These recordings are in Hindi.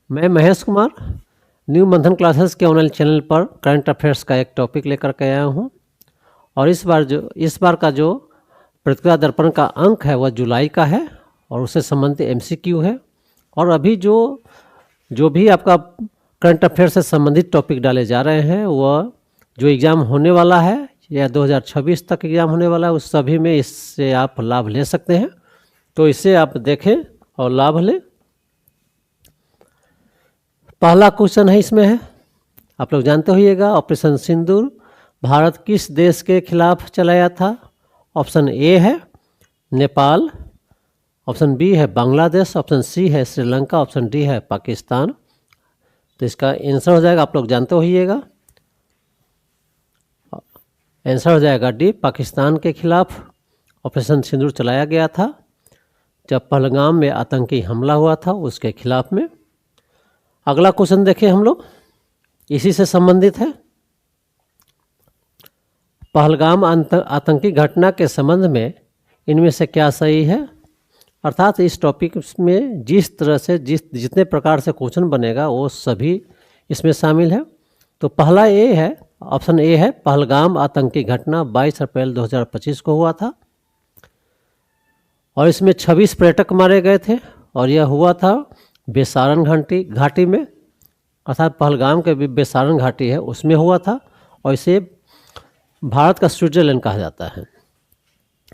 मैं महेश कुमार न्यू मंथन क्लासेस के ऑनलाइन चैनल पर करंट अफेयर्स का एक टॉपिक लेकर के आया हूँ। और इस बार का जो प्रतिक्रिया दर्पण का अंक है वह जुलाई का है और उससे संबंधित एमसीक्यू है। और अभी जो भी आपका करंट अफेयर से संबंधित टॉपिक डाले जा रहे हैं वह जो एग्ज़ाम होने वाला है या 2026 तक एग्ज़ाम होने वाला है उस सभी में इससे आप लाभ ले सकते हैं। तो इसे आप देखें और लाभ लें। पहला क्वेश्चन है, इसमें है, आप लोग जानते होइएगा, ऑपरेशन सिंदूर भारत किस देश के खिलाफ चलाया था? ऑप्शन ए है नेपाल, ऑप्शन बी है बांग्लादेश, ऑप्शन सी है श्रीलंका, ऑप्शन डी है पाकिस्तान। तो इसका आंसर हो जाएगा, आप लोग जानते होइएगा, आंसर हो जाएगा डी, पाकिस्तान के खिलाफ ऑपरेशन सिंदूर चलाया गया था जब पहलगाम में आतंकी हमला हुआ था उसके खिलाफ में। अगला क्वेश्चन देखें हम लोग, इसी से संबंधित है। पहलगाम आतंकी घटना के संबंध में इनमें से क्या सही है? अर्थात इस टॉपिक में जिस तरह से जितने प्रकार से क्वेश्चन बनेगा वो सभी इसमें शामिल है। तो पहला ए है, ऑप्शन ए है, पहलगाम आतंकी घटना 22 अप्रैल 2025 को हुआ था और इसमें 26 पर्यटक मारे गए थे और यह हुआ था बेसारन घाटी में, अर्थात पहलगाम के बेसारन घाटी है उसमें हुआ था और इसे भारत का स्विट्जरलैंड कहा जाता है।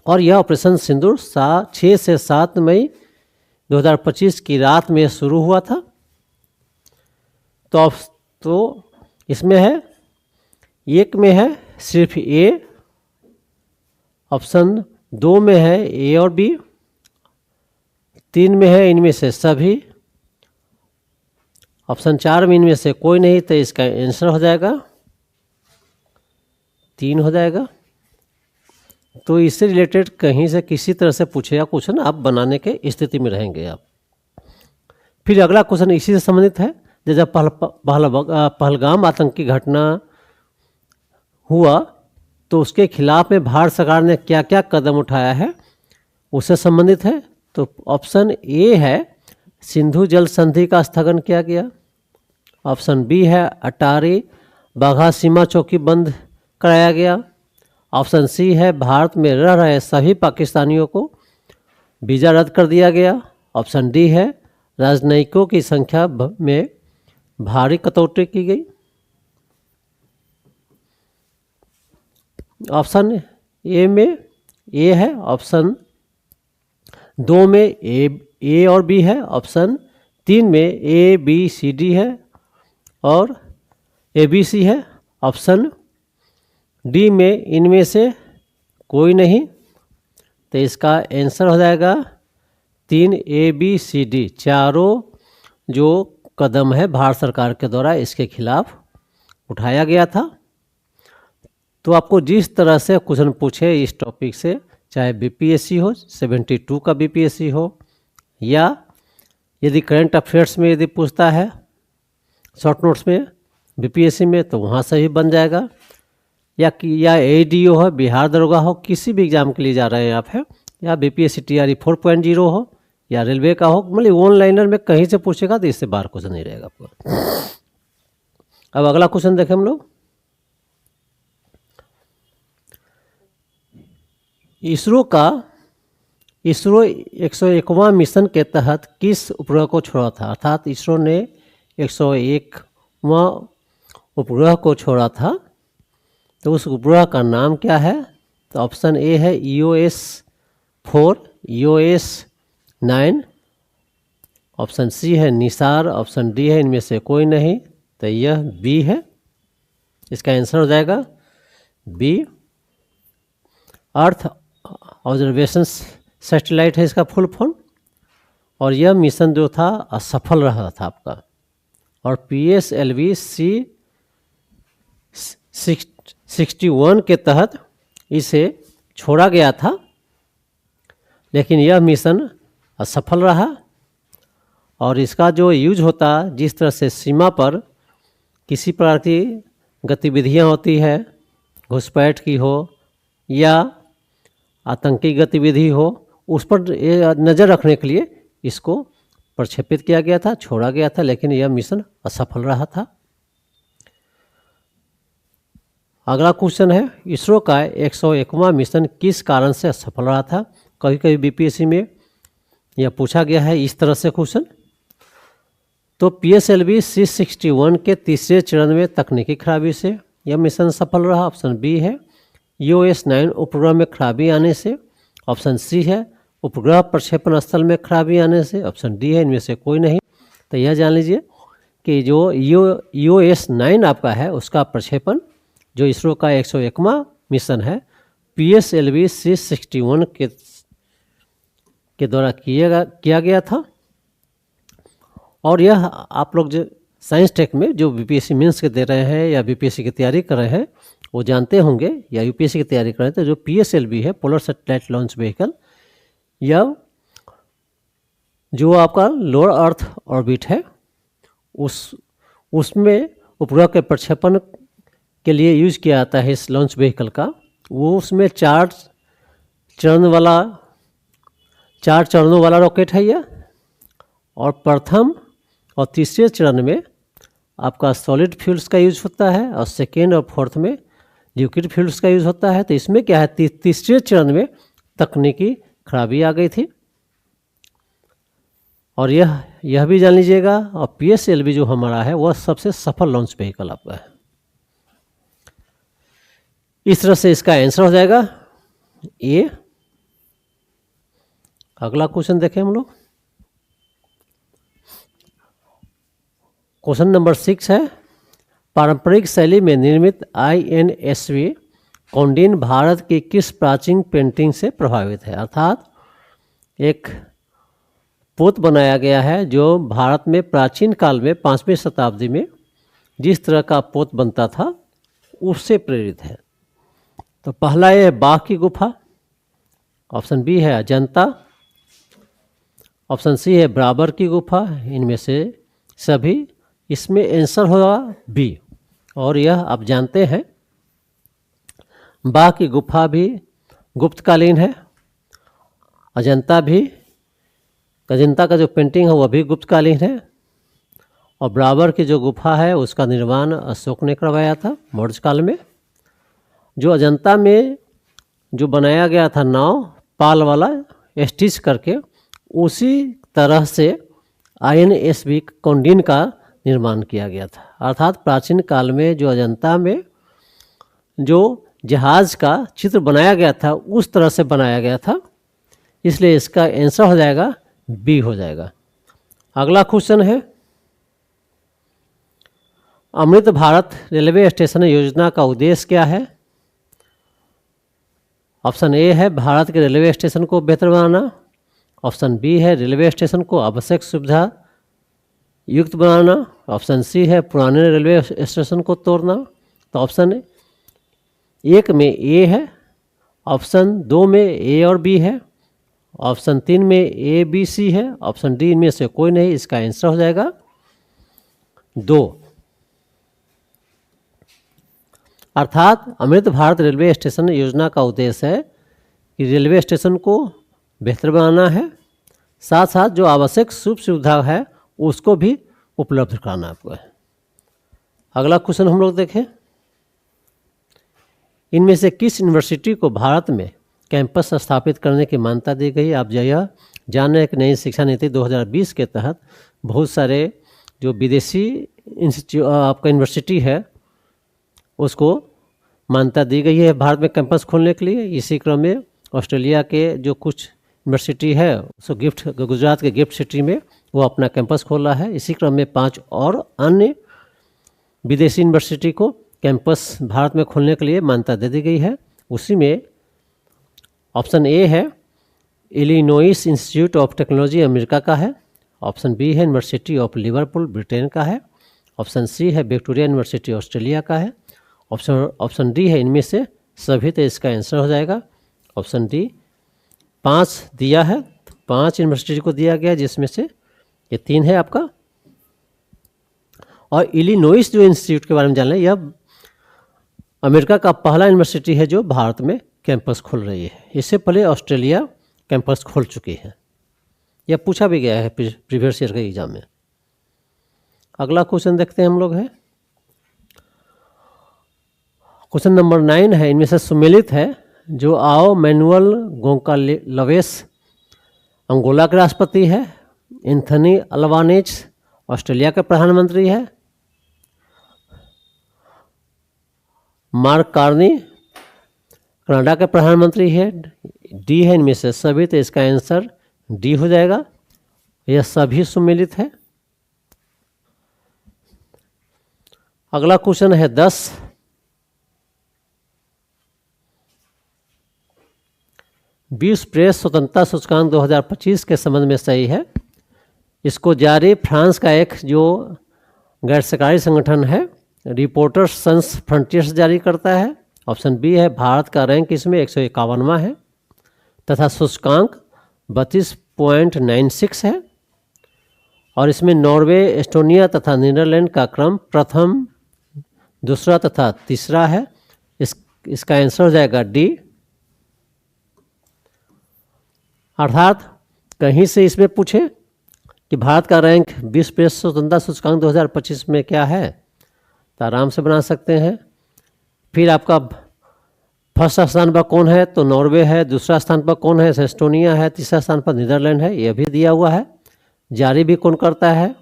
और यह ऑपरेशन सिंदूर 6 से 7 मई 2025 की रात में शुरू हुआ था। तो इसमें है, एक में है सिर्फ ए, ऑप्शन 2 में है ए और बी, 3 में है इनमें से सभी, ऑप्शन 4 में इनमें से कोई नहीं। तो इसका आंसर हो जाएगा 3 हो जाएगा। तो इससे रिलेटेड कहीं से किसी तरह से पूछेगा क्वेश्चन, आप बनाने के स्थिति में रहेंगे आप। फिर अगला क्वेश्चन इसी से संबंधित है, जब पहलगाम आतंकी घटना हुआ तो उसके खिलाफ में भारत सरकार ने क्या क्या कदम उठाया है उससे संबंधित है। तो ऑप्शन ए है सिंधु जल संधि का स्थगन किया गया, ऑप्शन बी है अटारी बाघा सीमा चौकी बंद कराया गया, ऑप्शन सी है भारत में रह रहे सभी पाकिस्तानियों को वीज़ा रद्द कर दिया गया, ऑप्शन डी है राजनयिकों की संख्या में भारी कटौती की गई। ऑप्शन ए में ए है, ऑप्शन 2 में ए और बी है, ऑप्शन 3 में ए बी सी डी है और ए बी सी है, ऑप्शन डी में इनमें से कोई नहीं। तो इसका आंसर हो जाएगा 3 ए बी सी डी, चारों जो कदम है भारत सरकार के द्वारा इसके खिलाफ उठाया गया था। तो आपको जिस तरह से क्वेश्चन पूछे इस टॉपिक से, चाहे बीपीएससी हो 72 का बीपीएससी हो, या यदि करंट अफेयर्स में यदि पूछता है शॉर्ट नोट्स में बीपीएससी में, तो वहाँ से ही बन जाएगा, या एडीओ हो, बिहार दरोगा हो, किसी भी एग्ज़ाम के लिए जा रहे हैं आप हैं, या बीपीएससी टीआरई 4.0 हो या रेलवे का हो, मतलब ऑनलाइनर में कहीं से पूछेगा तो इससे बाहर क्वेश्चन नहीं रहेगा आपको। अब अगला क्वेश्चन देखें हम लोग, इसरो 101वां मिशन के तहत किस उपग्रह को छोड़ा था? अर्थात इसरो ने 101वां उपग्रह को छोड़ा था, तो उस उपग्रह का नाम क्या है? तो ऑप्शन ए है EOS-4, EOS-9, ऑप्शन सी है निसार, ऑप्शन डी है इनमें से कोई नहीं। तो यह बी है, इसका आंसर हो जाएगा बी, अर्थ ऑब्जर्वेशन सैटेलाइट है इसका फुल फॉर्म। और यह मिशन जो था असफल रहा था आपका, और PSLV C61 के तहत इसे छोड़ा गया था, लेकिन यह मिशन असफल रहा। और इसका जो यूज होता, जिस तरह से सीमा पर किसी प्रकार की गतिविधियां होती है, घुसपैठ की हो या आतंकी गतिविधि हो, उस पर नज़र रखने के लिए इसको प्रक्षेपित किया गया था, छोड़ा गया था, लेकिन यह मिशन असफल रहा था। अगला क्वेश्चन है, इसरो का 101वां मिशन किस कारण से असफल रहा था? कभी कभी बीपीएससी में यह पूछा गया है इस तरह से क्वेश्चन। तो PSLV C61 के तीसरे चरण में तकनीकी खराबी से यह मिशन सफल रहा। ऑप्शन बी है EOS-9 उपग्रह में खराबी आने से। ऑप्शन सी है उपग्रह प्रक्षेपण स्थल में खराबी आने से। ऑप्शन डी है इनमें से कोई नहीं। तो यह जान लीजिए कि जो EOS-9 आपका है उसका प्रक्षेपण जो इसरो का 101वां मिशन है PSLV C61 के द्वारा किया गया था। और यह आप लोग जो साइंस टेक में जो बीपीएससी मेंस के दे रहे हैं या बीपीएससी की तैयारी कर रहे हैं वो जानते होंगे, या यूपीएससी की तैयारी कर रहे हैं, तो जो PSLV है पोलर सैटेलाइट लॉन्च व्हीकल, यह जो आपका लोअर अर्थ ऑर्बिट है उसमें उपग्रह के प्रक्षेपण के लिए यूज किया जाता है इस लॉन्च व्हीकल का। वो उसमें 4 चरणों वाला रॉकेट है यह, और प्रथम और तीसरे चरण में आपका सॉलिड फ्यूल्स का यूज होता है और सेकेंड और फोर्थ में लिक्विड फ्यूल्स का यूज होता है। तो इसमें क्या है, तीसरे चरण में तकनीकी खराबी आ गई थी। और यह भी जान लीजिएगा, और PSLV जो हमारा है वह सबसे सफल लॉन्च व्हीकल आपका है। इस तरह से इसका आंसर हो जाएगा ए। अगला क्वेश्चन देखें हम लोग। क्वेश्चन नंबर 6 है, पारंपरिक शैली में निर्मित INSV कौंडिन्य भारत की किस प्राचीन पेंटिंग से प्रभावित है? अर्थात एक पोत बनाया गया है जो भारत में प्राचीन काल में 5वीं शताब्दी में जिस तरह का पोत बनता था उससे प्रेरित है। तो पहला है बाघ की गुफा। ऑप्शन बी है अजंता। ऑप्शन सी है बराबर की गुफा। इनमें से सभी, इसमें आंसर होगा बी। और यह आप जानते हैं बाघ की गुफा भी गुप्तकालीन है, अजंता का जो पेंटिंग है वह भी गुप्तकालीन है, और बराबर की जो गुफा है उसका निर्माण अशोक ने करवाया था मौर्य काल में। जो अजंता में जो बनाया गया था नाव पाल वाला स्टिच करके, उसी तरह से INSV कौंडिन्य का निर्माण किया गया था। अर्थात प्राचीन काल में जो अजंता में जो जहाज का चित्र बनाया गया था उस तरह से बनाया गया था, इसलिए इसका आंसर हो जाएगा बी हो जाएगा। अगला क्वेश्चन है, अमृत भारत रेलवे स्टेशन योजना का उद्देश्य क्या है? ऑप्शन ए है भारत के रेलवे स्टेशन को बेहतर बनाना। ऑप्शन बी है रेलवे स्टेशन को आवश्यक सुविधा युक्त बनाना। ऑप्शन सी है पुराने रेलवे स्टेशन को तोड़ना। तो ऑप्शन 1 में ए है, ऑप्शन 2 में ए और बी है, ऑप्शन 3 में ए बी सी है, ऑप्शन डी में से कोई नहीं। इसका आंसर हो जाएगा 2। अर्थात अमृत भारत रेलवे स्टेशन योजना का उद्देश्य है कि रेलवे स्टेशन को बेहतर बनाना है, साथ साथ जो आवश्यक सुख सुविधा है उसको भी उपलब्ध कराना आपको है। अगला क्वेश्चन हम लोग देखें, इनमें से किस यूनिवर्सिटी को भारत में कैंपस स्थापित करने की मान्यता दी गई? आप यह जान रहे हैं कि नई शिक्षा नीति 2020 के तहत बहुत सारे जो विदेशी आपका यूनिवर्सिटी है उसको मान्यता दी गई है भारत में कैंपस खोलने के लिए। इसी क्रम में ऑस्ट्रेलिया के जो कुछ यूनिवर्सिटी है सो गुजरात के गिफ्ट सिटी में वो अपना कैंपस खोला है। इसी क्रम में 5 और अन्य विदेशी यूनिवर्सिटी को कैंपस भारत में खोलने के लिए मान्यता दे दी गई है। उसी में ऑप्शन ए है Illinois institute of technology America का है। ऑप्शन बी है यूनिवर्सिटी ऑफ लिवरपूल ब्रिटेन का है। ऑप्शन सी है विक्टोरिया यूनिवर्सिटी ऑस्ट्रेलिया का है। ऑप्शन डी है इनमें से सभी। तो इसका आंसर हो जाएगा ऑप्शन डी। 5 दिया है, 5 यूनिवर्सिटी को दिया गया जिसमें से ये 3 है आपका। और इलिनॉइस जो इंस्टीट्यूट के बारे में जान लें, यह अमेरिका का पहला यूनिवर्सिटी है जो भारत में कैंपस खोल रही है। इससे पहले ऑस्ट्रेलिया कैंपस खोल चुकी है। यह पूछा भी गया है प्रीवियस ईयर के एग्जाम में। अगला क्वेश्चन देखते हैं हम लोग है क्वेश्चन नंबर 9 है, इनमें से सुमेलित है जो आओ मैनुअल गोंकालवेस अंगोला के राष्ट्रपति है, एंथनी अल्बानेज ऑस्ट्रेलिया के प्रधानमंत्री है, मार्क कार्नी कनाडा के प्रधानमंत्री है, डी है इनमें से सभी, तो इसका आंसर डी हो जाएगा, यह सभी सुमेलित है। अगला क्वेश्चन है 10, विश्व प्रेस स्वतंत्रता सूचकांक 2025 के संबंध में सही है। इसको जारी फ्रांस का एक जो गैर सरकारी संगठन है रिपोर्टर्स सन्स फ्रंटियर्स जारी करता है। ऑप्शन बी है, भारत का रैंक इसमें 151वां है तथा सूचकांक 32.96 है और इसमें नॉर्वे, एस्टोनिया तथा नीदरलैंड का क्रम प्रथम, दूसरा तथा तीसरा है। इसका आंसर हो जाएगा डी। अर्थात कहीं से इसमें पूछे कि भारत का रैंक विश्व प्रेस स्वतंत्रता सूचकांक 2025 में क्या है तो आराम से बना सकते हैं। फिर आपका फर्स्ट स्थान पर कौन है तो नॉर्वे है, दूसरा स्थान पर कौन है एस्टोनिया है, तीसरा स्थान पर नीदरलैंड है, यह भी दिया हुआ है। जारी भी कौन करता है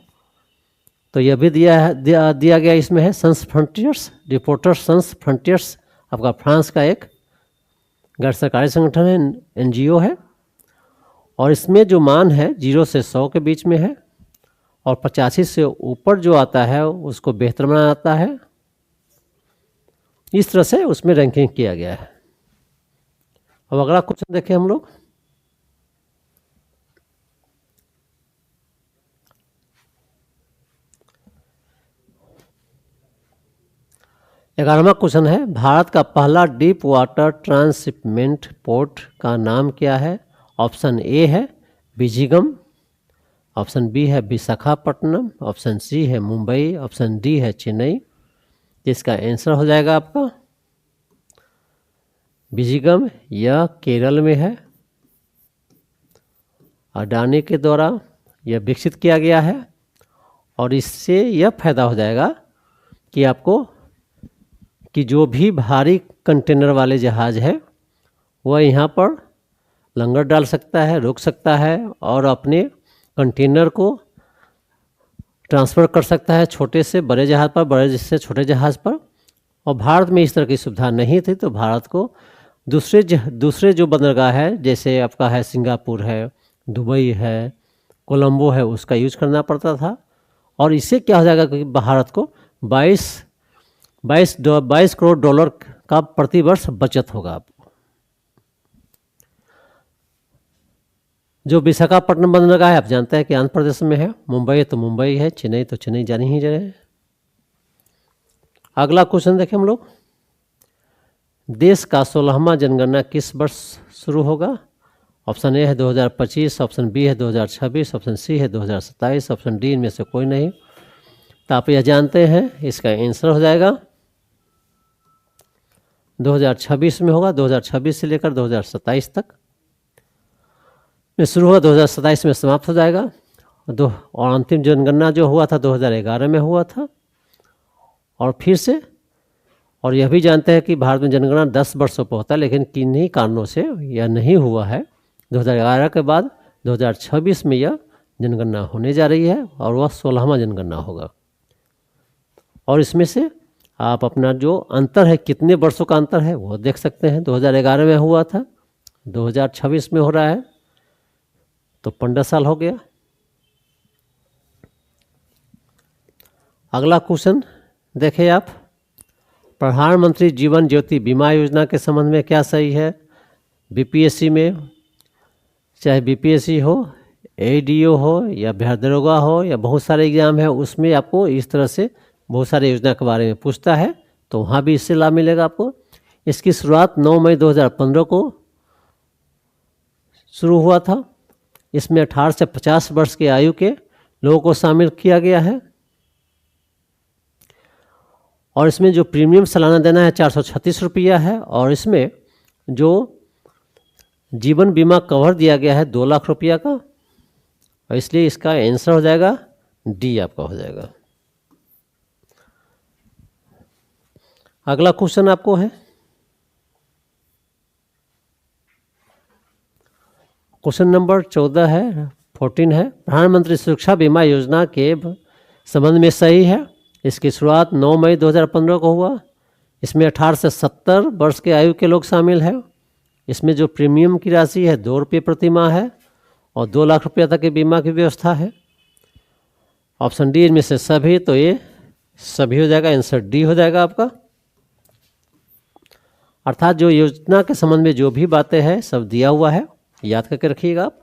तो यह भी दिया गया इसमें है Sans Frontieres, Reporters Sans Frontieres आपका फ्रांस का एक गैर सरकारी संगठन है, एनजीओ है और इसमें जो मान है 0 से 100 के बीच में है और 85 से ऊपर जो आता है उसको बेहतर माना जाता है। इस तरह से उसमें रैंकिंग किया गया है। अब अगला क्वेश्चन देखें हम लोग। ग्यारहवां क्वेश्चन है, भारत का पहला डीप वाटर ट्रांसशिपमेंट पोर्ट का नाम क्या है। ऑप्शन ए है बीजिंगम, ऑप्शन बी है विशाखापट्टनम, ऑप्शन सी है मुंबई, ऑप्शन डी है चेन्नई। इसका आंसर हो जाएगा आपका बीजिंगम। यह केरल में है, अडानी के द्वारा यह विकसित किया गया है और इससे यह फायदा हो जाएगा कि आपको कि जो भी भारी कंटेनर वाले जहाज़ है वह यहाँ पर लंगर डाल सकता है, रोक सकता है और अपने कंटेनर को ट्रांसफ़र कर सकता है छोटे से बड़े जहाज़ पर, बड़े से छोटे जहाज़ पर। और भारत में इस तरह की सुविधा नहीं थी तो भारत को दूसरे जो बंदरगाह है जैसे आपका है सिंगापुर है, दुबई है, कोलंबो है, उसका यूज करना पड़ता था। और इससे क्या हो जाएगा कि भारत को 22 करोड़ डॉलर का प्रति वर्ष बचत होगा। जो विशाखापट्टनम बंदरगाह है आप जानते हैं कि आंध्र प्रदेश में है, मुंबई तो मुंबई है, चेन्नई तो चेन्नई जानी ही जाए। अगला क्वेश्चन देखें हम लोग। देश का 16वां जनगणना किस वर्ष शुरू होगा। ऑप्शन ए है 2025, ऑप्शन बी है 2026, ऑप्शन सी है 2027, ऑप्शन डी इनमें से कोई नहीं। तो आप यह जानते हैं इसका आंसर हो जाएगा 2026 में होगा। 2026 से लेकर 2027 तक में शुरू हुआ, 2027 में समाप्त हो जाएगा। और अंतिम जनगणना जो हुआ था 2011 में हुआ था। और फिर से और यह भी जानते हैं कि भारत में जनगणना 10 वर्षों पर होता है, लेकिन किन्हीं कारणों से यह नहीं हुआ है। 2011 के बाद 2026 में यह जनगणना होने जा रही है और वह 16वां जनगणना होगा। और इसमें से आप अपना जो अंतर है, कितने वर्षों का अंतर है वो देख सकते हैं। 2011 में हुआ था, 2026 में हो रहा है, तो 15 साल हो गया। अगला क्वेश्चन देखें आप। प्रधानमंत्री जीवन ज्योति बीमा योजना के संबंध में क्या सही है। बीपीएससी में, चाहे बीपीएससी हो, एडीओ हो या बिहार दरोगा हो या बहुत सारे एग्जाम है, उसमें आपको इस तरह से बहुत सारे योजना के बारे में पूछता है, तो वहाँ भी इससे लाभ मिलेगा आपको। इसकी शुरुआत 9 मई 2015 को शुरू हुआ था। इसमें 18 से 50 वर्ष की आयु के लोगों को शामिल किया गया है और इसमें जो प्रीमियम सालाना देना है 436 रुपया है और इसमें जो जीवन बीमा कवर दिया गया है 2 लाख रुपया का। और इसलिए इसका आंसर हो जाएगा डी आपका हो जाएगा। अगला क्वेश्चन आपको है, क्वेश्चन नंबर 14 है, 14 है, प्रधानमंत्री सुरक्षा बीमा योजना के संबंध में सही है। इसकी शुरुआत 9 मई 2015 को हुआ। इसमें 18 से 70 वर्ष के आयु के लोग शामिल हैं। इसमें जो प्रीमियम की राशि है 2 रुपये प्रति माह है और 2 लाख रुपये तक की बीमा की व्यवस्था है। ऑप्शन डी इनमें से सभी, तो ये सभी हो जाएगा, आंसर डी हो जाएगा आपका। अर्थात जो योजना के संबंध में जो भी बातें हैं सब दिया हुआ है, याद करके रखिएगा आप।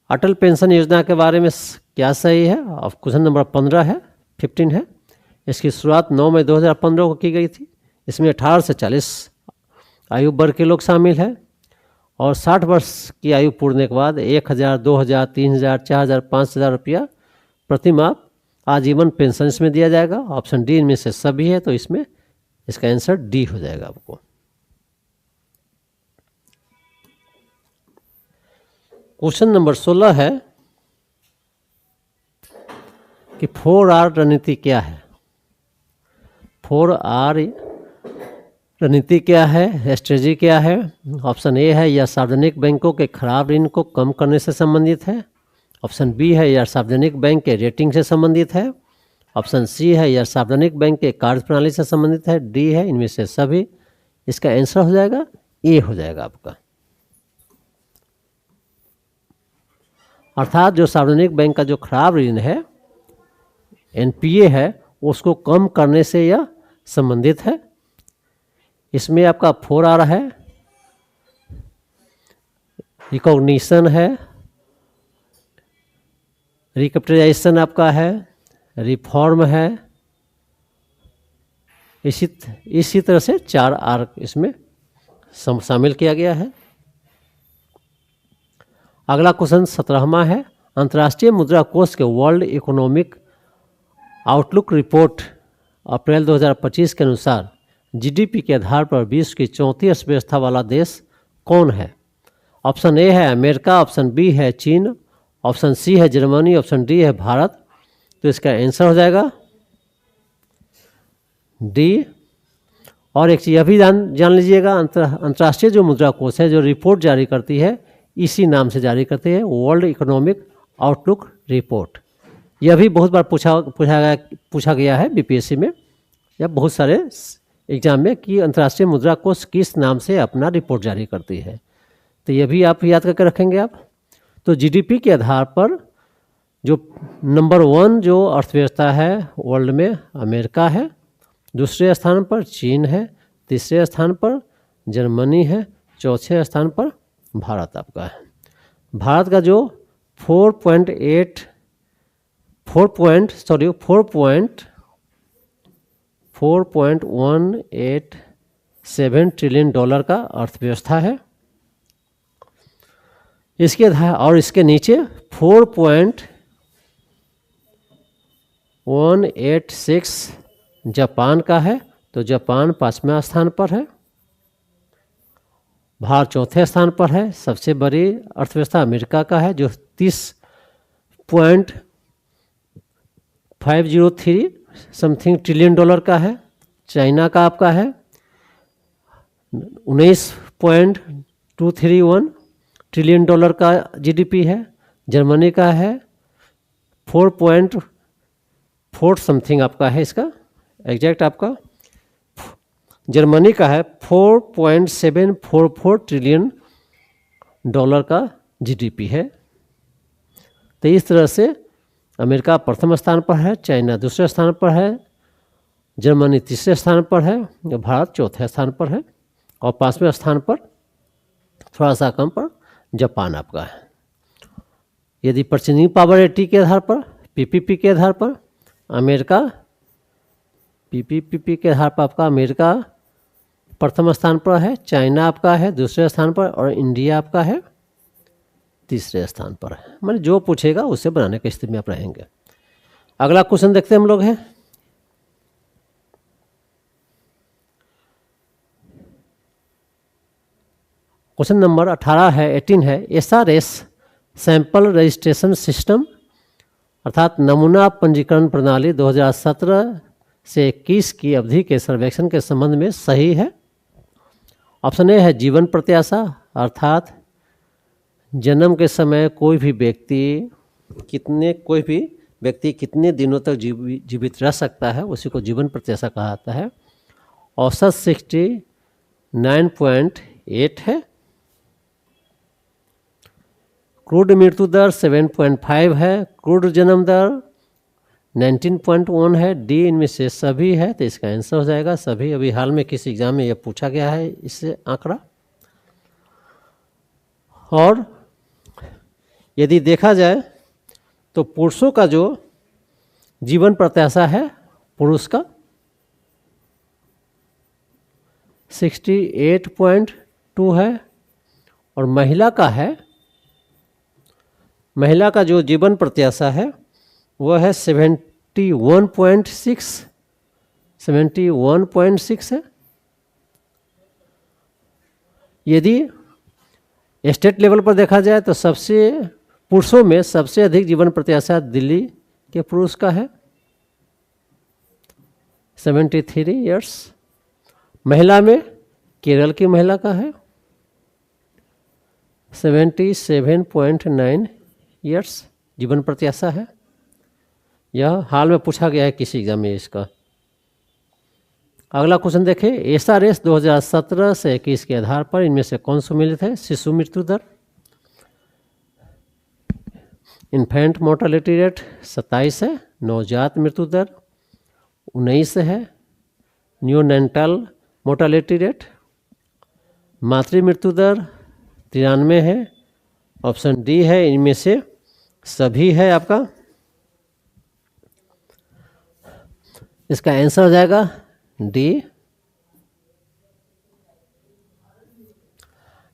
अटल पेंशन योजना के बारे में क्या सही है? अब क्वेश्चन नंबर 15 है, 15 है। इसकी शुरुआत 9 मई 2015 को की गई थी। इसमें 18 से 40 आयु वर्ग के लोग शामिल हैं और 60 वर्ष की आयु पूर्णने के बाद 1000, 2000, 3000, 4000, 5000 रुपया प्रति माह आजीवन पेंशन इसमें दिया जाएगा। ऑप्शन डी इनमें से सभी है, तो इसमें इसका आंसर डी हो जाएगा आपको। क्वेश्चन नंबर 16 है कि 4R रणनीति क्या है? 4R रणनीति क्या है, स्ट्रेटजी क्या है? ऑप्शन ए है, यह सार्वजनिक बैंकों के खराब ऋण को कम करने से संबंधित है। ऑप्शन बी है, यह सार्वजनिक बैंक के रेटिंग से संबंधित है। ऑप्शन सी है, यह सार्वजनिक बैंक के कार्यप्रणाली से संबंधित है। डी है, इनमें से सभी। इसका आंसर हो जाएगा ए हो जाएगा आपका। अर्थात जो सार्वजनिक बैंक का जो खराब ऋण है, एनपीए है, उसको कम करने से यह संबंधित है। इसमें आपका 4R है, रिकॉग्निशन है, रिकैपिटलाइजेशन आपका है, रिफॉर्म है, इसी तरह से 4R इसमें शामिल किया गया है। अगला क्वेश्चन 17वां है, अंतर्राष्ट्रीय मुद्रा कोष के वर्ल्ड इकोनॉमिक आउटलुक रिपोर्ट अप्रैल 2025 के अनुसार जीडीपी के आधार पर विश्व की चौथी अर्थव्यवस्था वाला देश कौन है? ऑप्शन ए है अमेरिका, ऑप्शन बी है चीन, ऑप्शन सी है जर्मनी, ऑप्शन डी है भारत। तो इसका आंसर हो जाएगा डी। और एक चीज़ यह भी जान लीजिएगा, अंतर्राष्ट्रीय जो मुद्रा कोष है जो रिपोर्ट जारी करती है, इसी नाम से जारी करते हैं, वर्ल्ड इकोनॉमिक आउटलुक रिपोर्ट। यह भी बहुत बार पूछा गया है बीपीएससी में या बहुत सारे एग्जाम में कि अंतर्राष्ट्रीय मुद्रा कोष किस नाम से अपना रिपोर्ट जारी करती है। तो यह भी आप याद करके रखेंगे आप। तो जीडीपी के आधार पर जो नंबर 1 जो अर्थव्यवस्था है वर्ल्ड में अमेरिका है, दूसरे स्थान पर चीन है, तीसरे स्थान पर जर्मनी है, चौथे स्थान पर भारत आपका है। भारत का जो 4.187 ट्रिलियन डॉलर का अर्थव्यवस्था है। इसके और इसके नीचे 4.186 जापान का है, तो जापान 5वें स्थान पर है। भारत चौथे स्थान पर है। सबसे बड़ी अर्थव्यवस्था अमेरिका का है जो 30.503 समथिंग ट्रिलियन डॉलर का है। चाइना का आपका है 19.231 ट्रिलियन डॉलर का जीडीपी है। जर्मनी का है 4.4 समथिंग आपका है, इसका एग्जैक्ट आपका जर्मनी का है 4.744 ट्रिलियन डॉलर का जीडीपी है। तो इस तरह से अमेरिका प्रथम स्थान पर है, चाइना दूसरे स्थान पर है, जर्मनी तीसरे स्थान पर है, भारत चौथे स्थान पर है और 5वें स्थान पर थोड़ा सा कम पर जापान आपका है। यदि परचेजिंग पावर एटी के आधार पर, पीपीपी के आधार पर अमेरिका, पीपीपी के आधार पर आपका अमेरिका प्रथम स्थान पर है, चाइना आपका है दूसरे स्थान पर और इंडिया आपका है तीसरे स्थान पर है। मतलब जो पूछेगा उसे बनाने की स्थिति में आप रहेंगे। अगला क्वेश्चन देखते हैं हम लोग हैं। क्वेश्चन नंबर 18 है 18 है SRS सैंपल रजिस्ट्रेशन सिस्टम अर्थात नमूना पंजीकरण प्रणाली 2017 से 21 की अवधि के सर्वेक्षण के संबंध में सही है। ऑप्शन ए है जीवन प्रत्याशा अर्थात जन्म के समय कोई भी व्यक्ति कितने दिनों तक जीवित रह सकता है, उसी को जीवन प्रत्याशा कहा जाता है। औसत 69.8 है। क्रूड मृत्यु दर 7.5 है। क्रूड जन्म दर 19.1 है। डी इनमें से सभी है, तो इसका आंसर हो जाएगा सभी। अभी हाल में किसी एग्जाम में यह पूछा गया है इससे आंकड़ा। और यदि देखा जाए तो पुरुषों का जो जीवन प्रत्याशा है पुरुष का 68.2 है और महिला का जो जीवन प्रत्याशा है वह है 71.6 है। यदि स्टेट लेवल पर देखा जाए तो पुरुषों में सबसे अधिक जीवन प्रत्याशा दिल्ली के पुरुष का है 73 इयर्स। महिला में केरल की महिला का है 77.9 इयर्स जीवन प्रत्याशा है। यह हाल में पूछा गया है किसी एग्जाम में इसका। अगला क्वेश्चन देखें SRS 2017 से 21 के आधार पर इनमें से कौन सम्मिलित है? शिशु मृत्यु दर, इन्फेंट मोर्टेलिटी रेट 27 है। नवजात मृत्यु दर 19 है। न्यूनेंटल मोर्टेलिटी रेट, मातृ मृत्यु दर 93 है। ऑप्शन डी है इनमें से सभी है आपका। इसका आंसर हो जाएगा डी।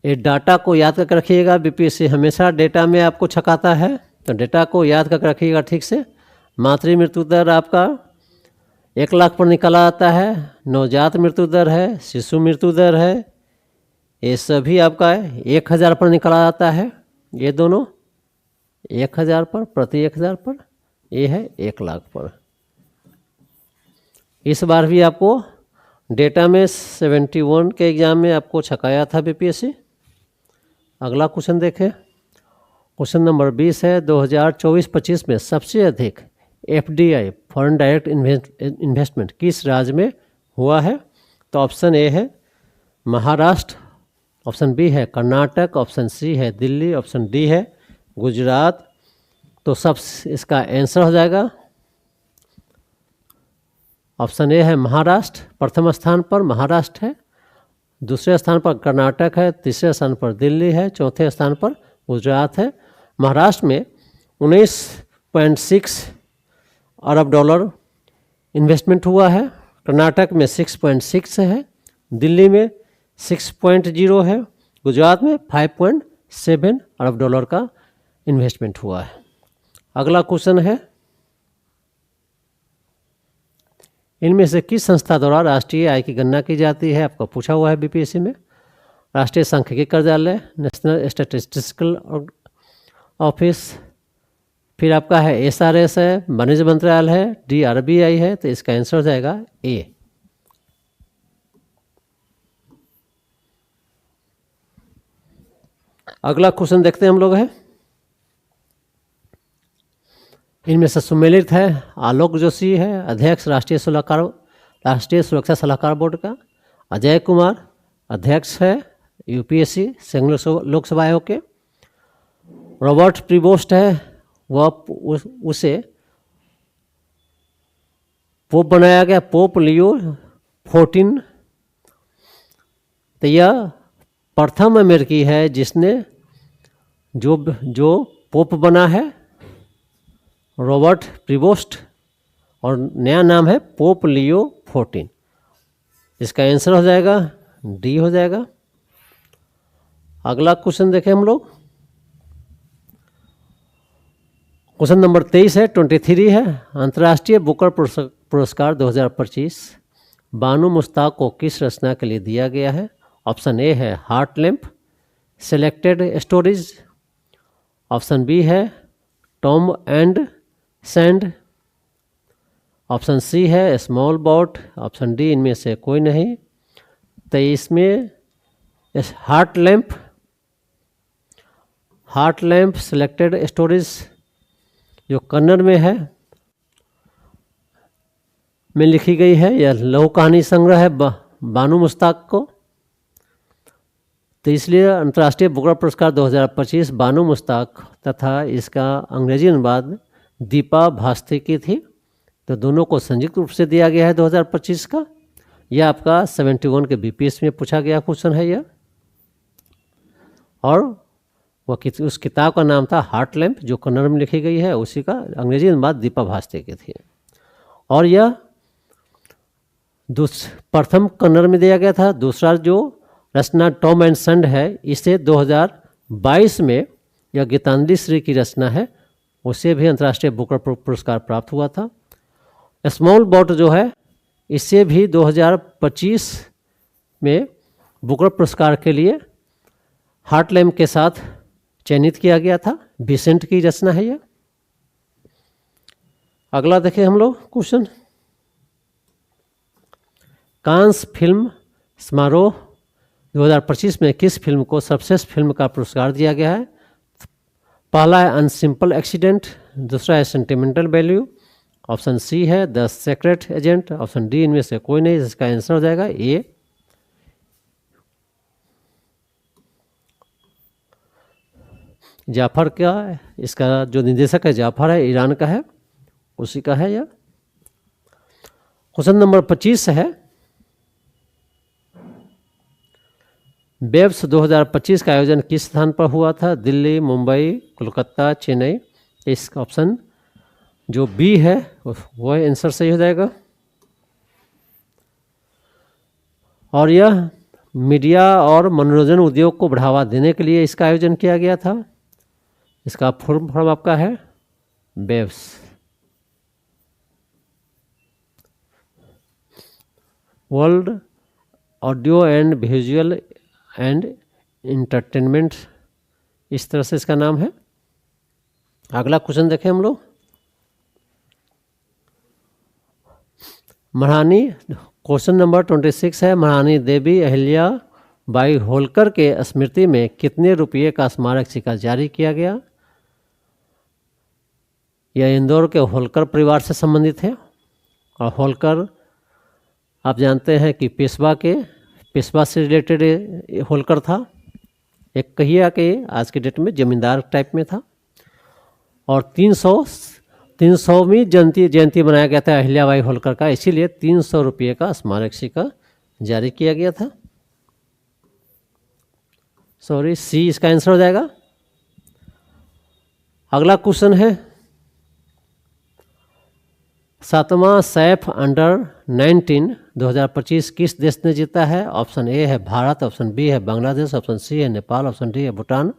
ये डाटा को याद करके रखिएगा, बीपीएससी हमेशा डेटा में आपको छकाता है, तो डेटा को याद करके रखिएगा ठीक से। मातृ मृत्यु दर आपका 1 लाख पर निकाला जाता है। नवजात मृत्यु दर है, शिशु मृत्यु दर है, ये सभी आपका 1000 पर निकाला जाता है। ये दोनों 1000 पर, प्रति 1000 पर, ये है 1 लाख पर। इस बार भी आपको डेटा में 71 के एग्जाम में आपको छकाया था बीपीएससी। अगला क्वेश्चन देखें। क्वेश्चन नंबर 20 है 2024-25 में सबसे अधिक FDI फॉरेन डायरेक्ट इन्वेस्टमेंट किस राज्य में हुआ है? तो ऑप्शन ए है महाराष्ट्र, ऑप्शन बी है कर्नाटक, ऑप्शन सी है दिल्ली, ऑप्शन डी है गुजरात। तो सब इसका आंसर हो जाएगा ऑप्शन ए है महाराष्ट्र। प्रथम स्थान पर महाराष्ट्र है, दूसरे स्थान पर कर्नाटक है, तीसरे स्थान पर दिल्ली है, चौथे स्थान पर गुजरात है। महाराष्ट्र में 19.6 अरब डॉलर इन्वेस्टमेंट हुआ है, कर्नाटक में 6.6 है, दिल्ली में 6.0 है, गुजरात में 5.7 अरब डॉलर का इन्वेस्टमेंट हुआ है। अगला क्वेश्चन है इनमें से किस संस्था द्वारा राष्ट्रीय आय की गणना की जाती है? आपको पूछा हुआ है बीपीएससी में। राष्ट्रीय सांख्यिकी कार्यालय, नेशनल स्टैटिस्टिकल ऑफिस, फिर आपका है SRS है, वाणिज्य मंत्रालय है, डी RBI है। तो इसका आंसर हो जाएगा ए। अगला क्वेश्चन देखते हैं हम लोग है। इनमें से सम्मिलित है आलोक जोशी है अध्यक्ष राष्ट्रीय सुरक्षा सलाहकार बोर्ड का, अजय कुमार अध्यक्ष है UPSC संघीय लोकसेवा आयोग के, रॉबर्ट प्रीबोस्ट है वह उसे पोप बनाया गया, पोप लियो 14। तो यह प्रथम अमेरिकी है जिसने जो पोप बना है रॉबर्ट प्रीबोस्ट, और नया नाम है पोप लियो 14। इसका आंसर हो जाएगा डी हो जाएगा। अगला क्वेश्चन देखें हम लोग। क्वेश्चन नंबर 23 है 23 है अंतर्राष्ट्रीय बुकर पुरस्कार 2025 बानू मुश्ताक को किस रचना के लिए दिया गया है? ऑप्शन ए है heart lamp, selected stories, option B है Tom and sand, option C है स्मॉल बोट, ऑप्शन डी इनमें से कोई नहीं। 23 में हार्ट लैम्प सेलेक्टेड स्टोरीज जो कन्नड़ में है में लिखी गई है, यह लघु कहानी संग्रह है बानू मुश्ताक को, तो इसलिए अंतर्राष्ट्रीय बुकर पुरस्कार 2025 बानू मुश्ताक तथा इसका अंग्रेजी अनुवाद दीपा भास्ते की थी। तो दोनों को संयुक्त रूप से दिया गया है 2025 का। यह आपका 71 के बीपीएस में पूछा गया क्वेश्चन है यह। और वह उस किताब का नाम था हार्ट लैम्प जो कन्नड़ में लिखी गई है, उसी का अंग्रेजी अनुवाद दीपा भास्ते की थी। और यह प्रथम कन्नड़ में दिया गया था। दूसरा जो रचना टॉम एंड सैंड है, इसे 2022 में यह गीतांजलि श्री की रचना है, उसे भी अंतर्राष्ट्रीय बुकर पुरस्कार प्राप्त हुआ था। स्मॉल बोट जो है इसे भी 2025 में बुकर पुरस्कार के लिए हार्ट लैम्प के साथ चयनित किया गया था। विसेंट की रचना है यह। अगला देखें हम लोग क्वेश्चन, कांस फिल्म समारोह 2025 में किस फिल्म को सर्वश्रेष्ठ फिल्म का पुरस्कार दिया गया है? पहला है अनसिंपल एक्सीडेंट, दूसरा है सेंटिमेंटल वैल्यू, ऑप्शन सी है the secret agent, option D इनमें से कोई नहीं। इसका आंसर हो जाएगा ए। जाफर का, इसका जो निर्देशक है जाफर है, ईरान का है, उसी का है यह। क्वेश्चन नंबर 25 है, वेब्स 2025 का आयोजन किस स्थान पर हुआ था? दिल्ली, मुंबई, कोलकाता, चेन्नई। इसका ऑप्शन जो बी है वह आंसर सही हो जाएगा। और यह मीडिया और मनोरंजन उद्योग को बढ़ावा देने के लिए इसका आयोजन किया गया था। इसका फुल फॉर्म आपका है WAVES. World Audio and Visual and Entertainment, इस तरह से इसका नाम है। अगला क्वेश्चन देखें हम लोग, महारानी, क्वेश्चन नंबर 26 है, महारानी देवी अहिल्या बाई होलकर के स्मृति में कितने रुपये का स्मारक सिक्का जारी किया गया? यह इंदौर के होलकर परिवार से संबंधित है। और होलकर आप जानते हैं कि पेशवा से रिलेटेड होलकर था, एक कहिया के आज के डेट में जमींदार टाइप में था। और 300वीं जयंती मनाया गया था अहिल्याबाई होलकर का, इसीलिए 300 रुपये का स्मारक सिक्का जारी किया गया था। सॉरी, सी इसका आंसर हो जाएगा। अगला क्वेश्चन है, 7वां सैफ अंडर 19 2025 किस देश ने जीता है? ऑप्शन ए है भारत, ऑप्शन बी है बांग्लादेश, ऑप्शन सी है नेपाल, ऑप्शन डी है भूटान।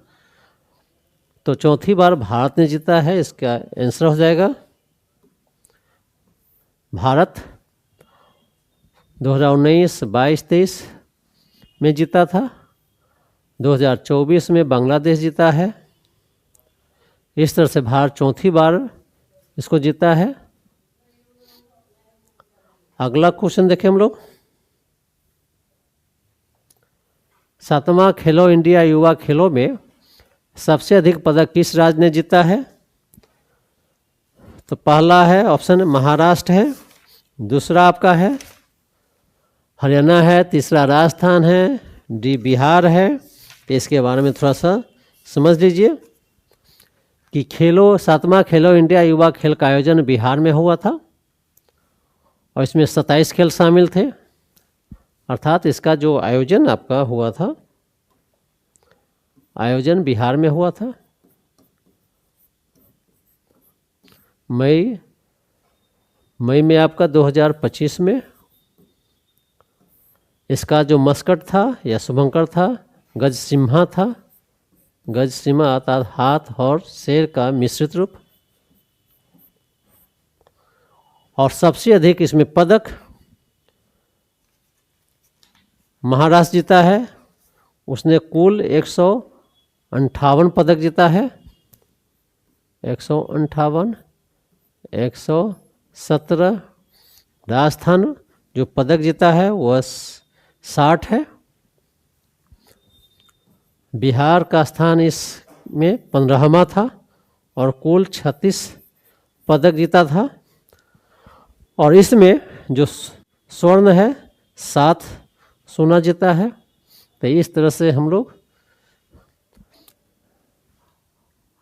तो चौथी बार भारत ने जीता है, इसका आंसर हो जाएगा भारत। 2019, 22, 23 में जीता था। 2024 में बांग्लादेश जीता है। इस तरह से भारत चौथी बार इसको जीता है। अगला क्वेश्चन देखें हम लोग, 7वां खेलो इंडिया युवा खेलों में सबसे अधिक पदक किस राज्य ने जीता है? तो पहला है ऑप्शन महाराष्ट्र है, दूसरा आपका है हरियाणा है, तीसरा राजस्थान है, डी बिहार है। तो इसके बारे में थोड़ा सा समझ लीजिए कि 7वां खेलो इंडिया युवा खेल का आयोजन बिहार में हुआ था और इसमें 27 खेल शामिल थे। अर्थात इसका जो आयोजन आपका हुआ था, आयोजन बिहार में हुआ था। मई में आपका 2025 में इसका जो मस्कट था या शुभंकर था, गजसिम्हा था। गजसिम्हा अर्थात हाथ और शेर का मिश्रित रूप। और सबसे अधिक इसमें पदक महाराष्ट्र जीता है, उसने कुल 158 पदक जीता है। 158, 117। राजस्थान जो पदक जीता है वह 60 है। बिहार का स्थान इसमें 15वां था और कुल 36 पदक जीता था। और इसमें जो स्वर्ण है 7 सोना जीता है। तो इस तरह से हम लोग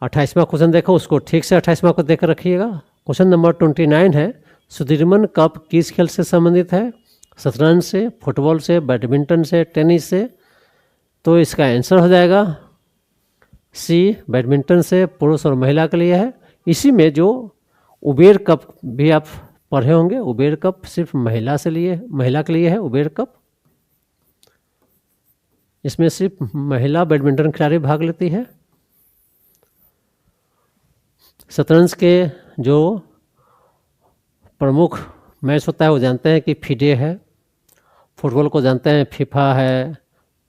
28वां क्वेश्चन देखो, उसको ठीक से 28वां को देख रखिएगा। क्वेश्चन नंबर 29 है, सुदीर्मन कप किस खेल से संबंधित है? शतरंज से, फुटबॉल से, बैडमिंटन से, टेनिस से। तो इसका आंसर हो जाएगा सी, बैडमिंटन से, पुरुष और महिला के लिए है। इसी में जो उबेर कप भी आप पढ़े होंगे, उबेर कप सिर्फ महिला के लिए है। उबेर कप, इसमें सिर्फ महिला बैडमिंटन खिलाड़ी भाग लेती है। शतरंज के जो प्रमुख मैच होता है वो जानते हैं कि फिडे है। फुटबॉल को जानते हैं फीफा है,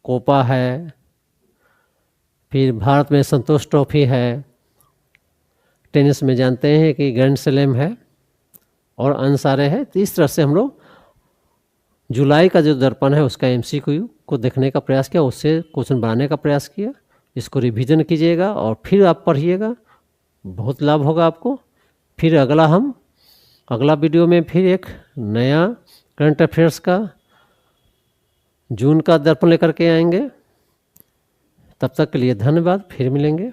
कोपा है। फिर भारत में संतोष ट्रॉफी है। टेनिस में जानते हैं कि ग्रैंड स्लैम है और अन्य सारे हैं। तो इस तरह से हम लोग जुलाई का जो दर्पण है उसका एमसीक्यू को देखने का प्रयास किया, उससे क्वेश्चन बनाने का प्रयास किया। इसको रिवीजन कीजिएगा और फिर आप पढ़िएगा, बहुत लाभ होगा आपको। फिर अगला वीडियो में फिर एक नया करंट अफेयर्स का जून का दर्पण लेकर के आएंगे। तब तक के लिए धन्यवाद, फिर मिलेंगे।